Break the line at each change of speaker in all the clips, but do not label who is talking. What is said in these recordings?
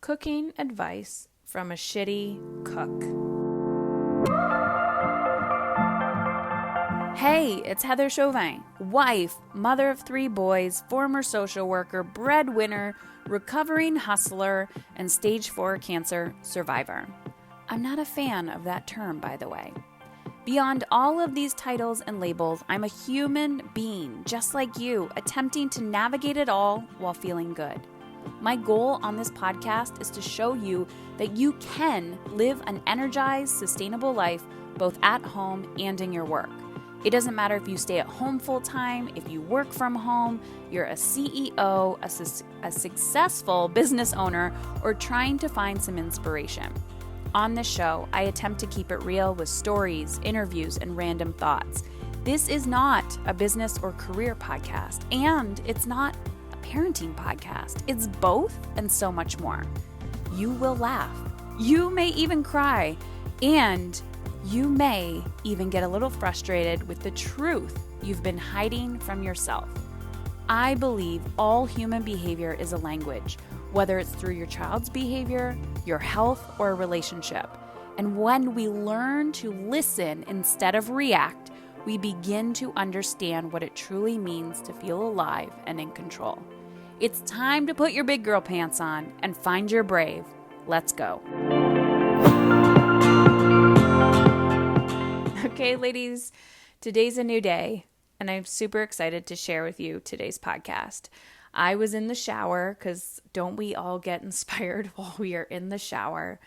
Cooking advice from a shitty cook. Hey, it's Heather Chauvin, wife, mother of 3 boys, former social worker, breadwinner, recovering hustler, and stage 4 cancer survivor. I'm not a fan of that term, by the way. Beyond all of these titles and labels, I'm a human being, just like you, attempting to navigate it all while feeling good. My goal on this podcast is to show you that you can live an energized, sustainable life both at home and in your work. It doesn't matter if you stay at home full-time, if you work from home, you're a CEO, a successful business owner, or trying to find some inspiration. On this show, I attempt to keep it real with stories, interviews, and random thoughts. This is not a business or career podcast, and it's not a parenting podcast. It's both and so much more. You will laugh. You may even cry, and you may even get a little frustrated with the truth you've been hiding from yourself. I believe all human behavior is a language, whether it's through your child's behavior, your health, or a relationship. And when we learn to listen instead of react, we begin to understand what it truly means to feel alive and in control. It's time to put your big girl pants on and find your brave. Let's go. Okay, ladies, today's a new day, and I'm super excited to share with you today's podcast. I was in the shower, because don't we all get inspired while we are in the shower?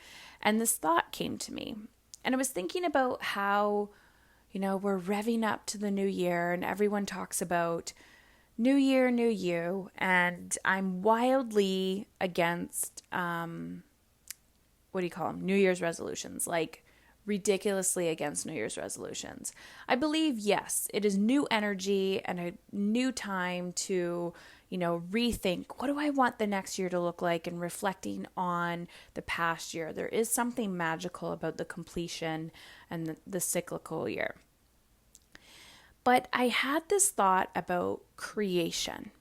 And this thought came to me. And I was thinking about how, we're revving up to the new year, and everyone talks about new year, new you. And I'm wildly against, New Year's resolutions, like ridiculously against New Year's resolutions. I believe, yes, it is new energy and a new time to rethink, what do I want the next year to look like, and reflecting on the past year. There is something magical about the completion and the cyclical year. But I had this thought about creation.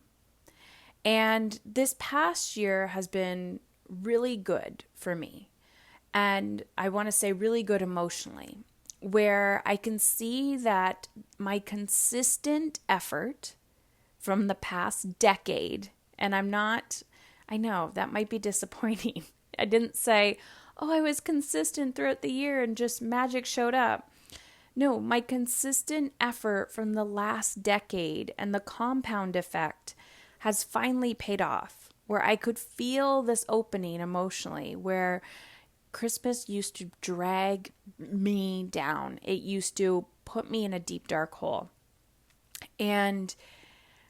And this past year has been really good for me. And I want to say really good emotionally, where I can see that my consistent effort from the past decade, and I know that might be disappointing. I didn't say, I was consistent throughout the year and just magic showed up. No, my consistent effort from the last decade and the compound effect has finally paid off, where I could feel this opening emotionally, where Christmas used to drag me down. It used to put me in a deep, dark hole. And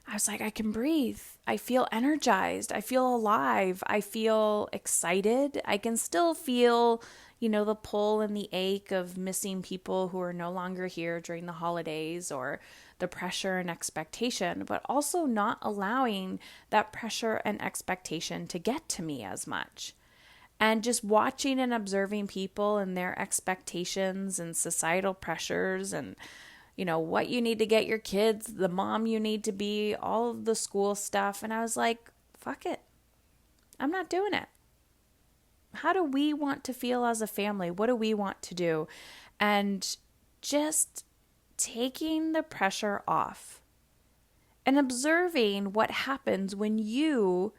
I was like, I can breathe. I feel energized. I feel alive. I feel excited. I can still feel, the pull and the ache of missing people who are no longer here during the holidays, or the pressure and expectation, but also not allowing that pressure and expectation to get to me as much. And just watching and observing people and their expectations and societal pressures and, what you need to get your kids, the mom you need to be, all of the school stuff. And I was like, fuck it. I'm not doing it. How do we want to feel as a family? What do we want to do? And just taking the pressure off and observing what happens when you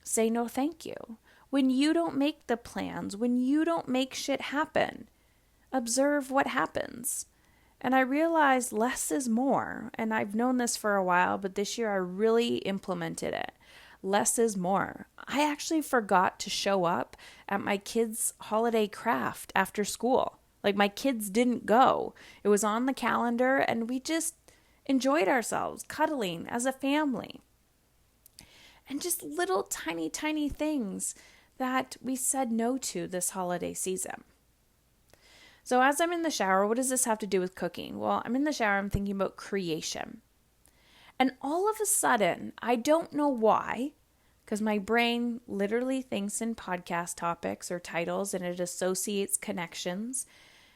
say no thank you. When you don't make the plans, when you don't make shit happen, observe what happens. And I realized less is more. And I've known this for a while, but this year I really implemented it. Less is more. I actually forgot to show up at my kids' holiday craft after school. Like, my kids didn't go. It was on the calendar, and we just enjoyed ourselves, cuddling as a family. And just little tiny, tiny things that we said no to this holiday season. So as I'm in the shower, what does this have to do with cooking? Well, I'm in the shower, I'm thinking about creation. And all of a sudden, I don't know why, because my brain literally thinks in podcast topics or titles and it associates connections.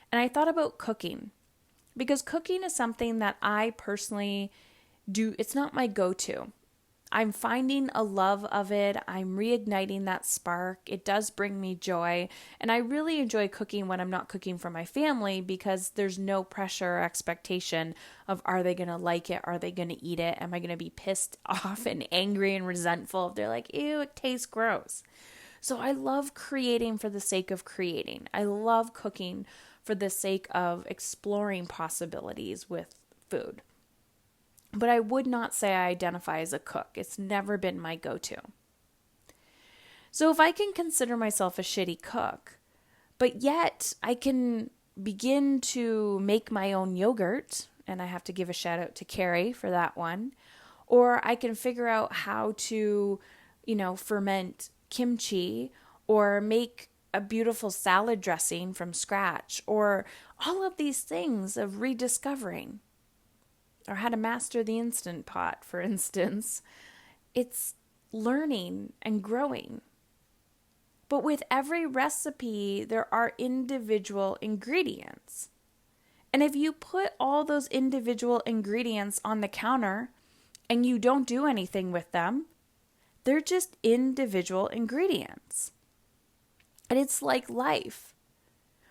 And I thought about cooking, because cooking is something that I personally do. It's not my go-to. I'm finding a love of it. I'm reigniting that spark. It does bring me joy. And I really enjoy cooking when I'm not cooking for my family because there's no pressure or expectation of are they going to like it? Are they going to eat it? Am I going to be pissed off and angry and resentful if they're like, ew, it tastes gross? So I love creating for the sake of creating. I love cooking for the sake of exploring possibilities with food. But I would not say I identify as a cook. It's never been my go-to. So if I can consider myself a shitty cook, but yet I can begin to make my own yogurt, and I have to give a shout out to Carrie for that one, or I can figure out how to, ferment kimchi or make a beautiful salad dressing from scratch, or all of these things of rediscovering. Or how to master the Instant Pot, for instance. It's learning and growing. But with every recipe, there are individual ingredients. And if you put all those individual ingredients on the counter and you don't do anything with them, they're just individual ingredients. And it's like life.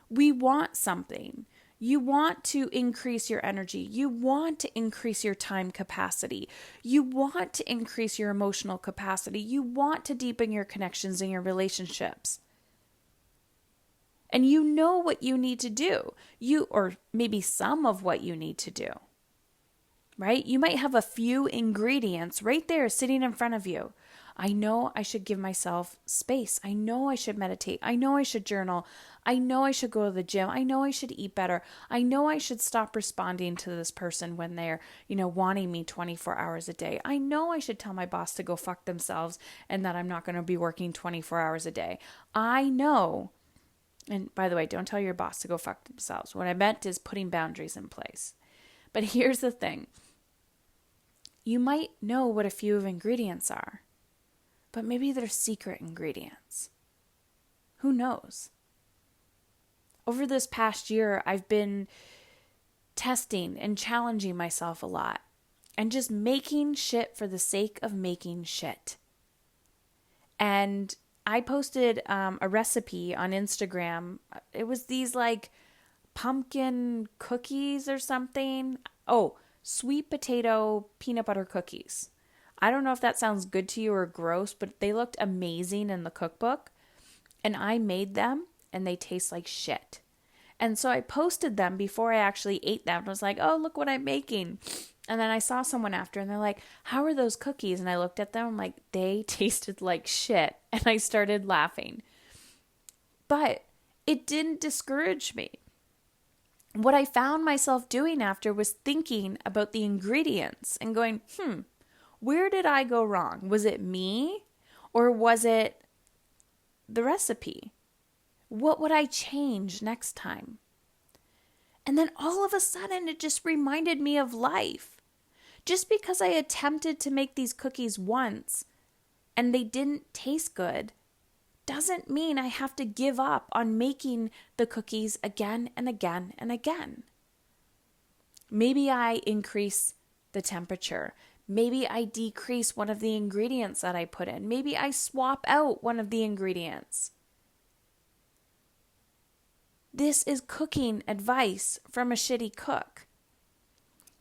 We want something. You want to increase your energy. You want to increase your time capacity. You want to increase your emotional capacity. You want to deepen your connections in your relationships. And you know what you need to do. Or maybe some of what you need to do. Right? You might have a few ingredients right there sitting in front of you. I know I should give myself space. I know I should meditate. I know I should journal. I know I should go to the gym. I know I should eat better. I know I should stop responding to this person when they're, wanting me 24 hours a day. I know I should tell my boss to go fuck themselves and that I'm not going to be working 24 hours a day. I know. And by the way, don't tell your boss to go fuck themselves. What I meant is putting boundaries in place. But here's the thing. You might know what a few of ingredients are, but maybe they're secret ingredients. Who knows? Over this past year, I've been testing and challenging myself a lot and just making shit for the sake of making shit. And I posted a recipe on Instagram. It was these pumpkin cookies or something. Oh, sweet potato peanut butter cookies. I don't know if that sounds good to you or gross, but they looked amazing in the cookbook. And I made them and they taste like shit. And so I posted them before I actually ate them. I was like, oh, look what I'm making. And then I saw someone after and they're like, how are those cookies? And I looked at them. I'm like, they tasted like shit. And I started laughing. But it didn't discourage me. What I found myself doing after was thinking about the ingredients and going, where did I go wrong? Was it me or was it the recipe? What would I change next time? And then all of a sudden, it just reminded me of life. Just because I attempted to make these cookies once and they didn't taste good, doesn't mean I have to give up on making the cookies again and again and again. Maybe I increase the temperature. Maybe I decrease one of the ingredients that I put in. Maybe I swap out one of the ingredients. This is cooking advice from a shitty cook.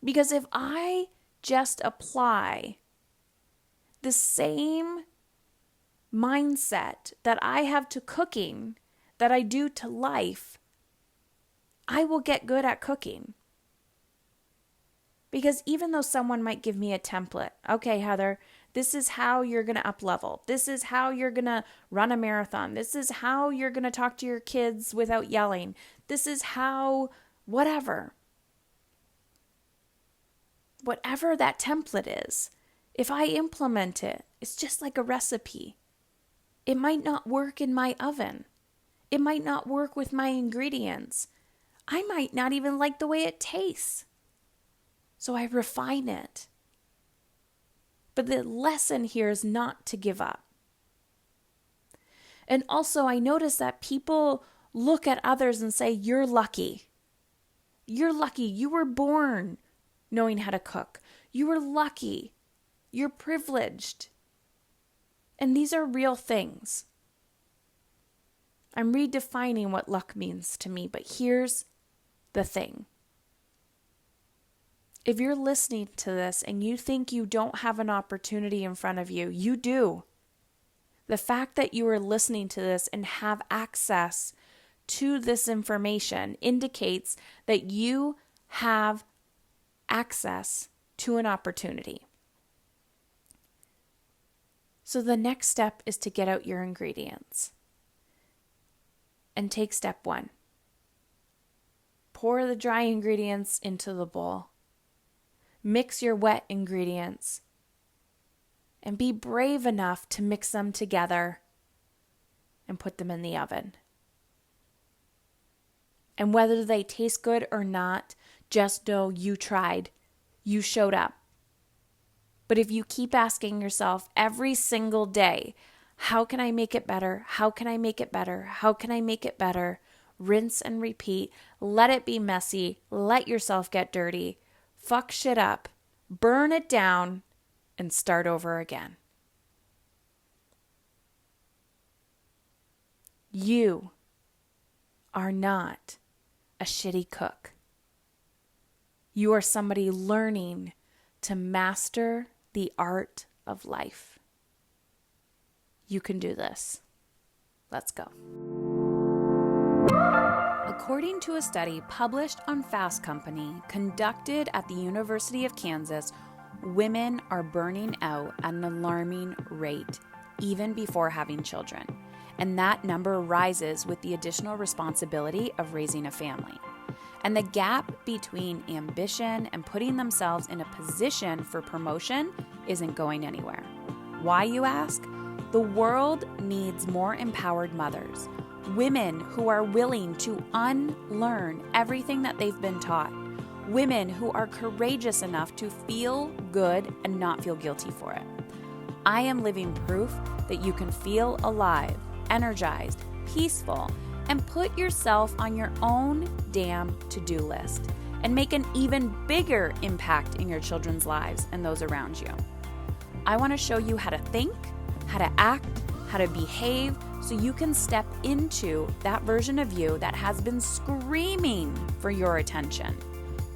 Because if I just apply the same mindset that I have to cooking that I do to life, I will get good at cooking. Because even though someone might give me a template, okay, Heather, this is how you're going to up level. This is how you're going to run a marathon. This is how you're going to talk to your kids without yelling. This is how, whatever that template is, if I implement it, it's just like a recipe. It might not work in my oven. It might not work with my ingredients. I might not even like the way it tastes. So I refine it. But the lesson here is not to give up. And also I notice that people look at others and say, you're lucky. You're lucky. You were born knowing how to cook. You were lucky You're privileged. And these are real things. I'm redefining what luck means to me, but here's the thing. If you're listening to this and you think you don't have an opportunity in front of you, you do. The fact that you are listening to this and have access to this information indicates that you have access to an opportunity. So the next step is to get out your ingredients and take step 1. Pour the dry ingredients into the bowl. Mix your wet ingredients and be brave enough to mix them together and put them in the oven. And whether they taste good or not, just know you tried. You showed up. But if you keep asking yourself every single day, how can I make it better? How can I make it better? How can I make it better? Rinse and repeat. Let it be messy. Let yourself get dirty. Fuck shit up. Burn it down and start over again. You are not a shitty cook. You are somebody learning to master the art of life. You can do this. Let's go. According to a study published on Fast Company, conducted at the University of Kansas, women are burning out at an alarming rate, even before having children. And that number rises with the additional responsibility of raising a family. And the gap between ambition and putting themselves in a position for promotion isn't going anywhere. Why, you ask? The world needs more empowered mothers, women who are willing to unlearn everything that they've been taught, women who are courageous enough to feel good and not feel guilty for it. I am living proof that you can feel alive, energized, peaceful, and put yourself on your own damn to-do list and make an even bigger impact in your children's lives and those around you. I want to show you how to think, how to act, how to behave, so you can step into that version of you that has been screaming for your attention.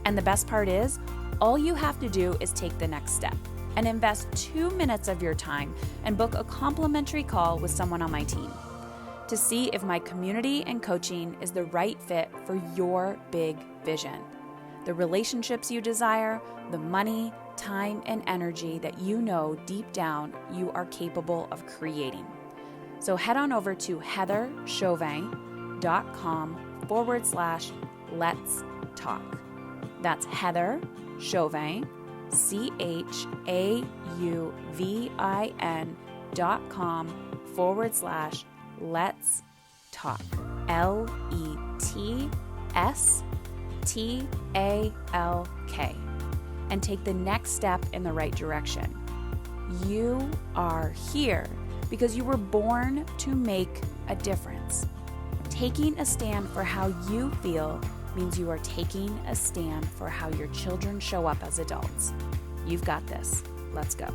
And the best part is, all you have to do is take the next step and invest 2 minutes of your time and book a complimentary call with someone on my team to see if my community and coaching is the right fit for your big vision. The relationships you desire, the money, time, and energy that you know deep down you are capable of creating. So head on over to heatherchauvin.com/let's talk. That's Heather Chauvin, CHAUVIN.com/let's talk. LETSTALK. And take the next step in the right direction. You are here because you were born to make a difference. Taking a stand for how you feel means you are taking a stand for how your children show up as adults. You've got this. Let's go.